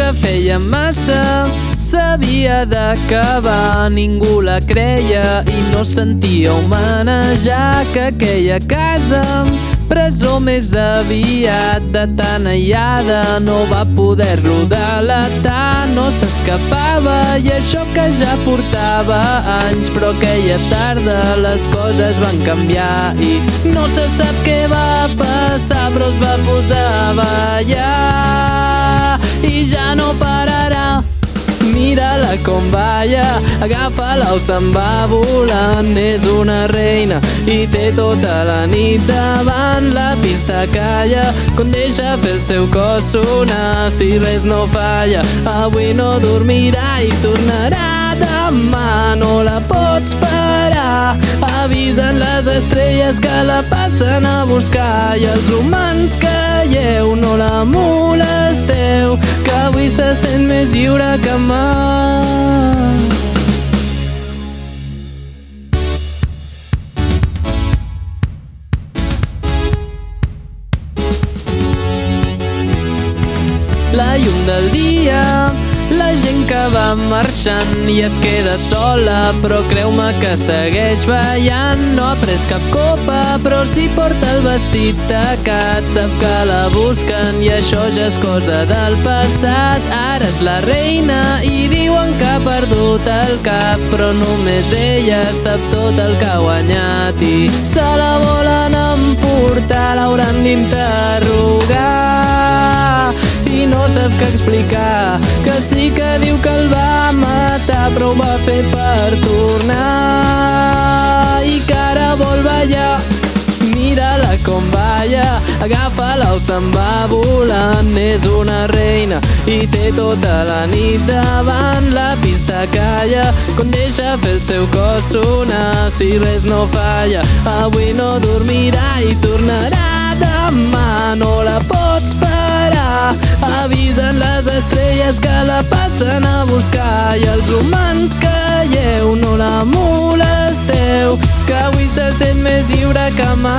que feia massa s'havia d'acabar. Ningú la creia i no sentia humana, ja que aquella casa, presó més aviat. De tan aïllada no va poder-lo delatar, no s'escapava, i això que ja portava anys. Però aquella tarda les coses van canviar i no se sap què va passar, però es va posar a ballar i ja no pararà. Mira-la com balla, agafa-la o se'n va volant. És una reina i té tota la nit davant. La pista calla quan deixa fer el seu cos sonar. Si res no falla, avui no dormirà i tornarà demà. No la pots parar, avisen les estrelles que la passen a buscar. I els humans calleu, no la molesteu, que avui se sent més lliure que mai. La llum del dia, la gent que va marxant i es queda sola, però creu-me que segueix ballant. No ha pres cap copa, però si porta el vestit tacat. Sap que la busquen i això ja és cosa del passat. Ara és la reina i diuen que ha perdut el cap, però només ella sap tot el que ha guanyat i se la volen emportar. L'hauran d'interrogar i no sap què explicar, que sí que diu que el va matar, però ho va fer per tornar i que ara vol ballar. Mira-la com balla, agafa-la o se'n va volant. És una reina i té tota la nit davant. La pista calla quan deixa fer el seu cos sonar. Si res no falla, avui no dormirà i tornarà demà. No la pots parar, avisen les estrelles que la passen a buscar. I els humans calleu, no la molesteu, que avui se sent més lliure que mai.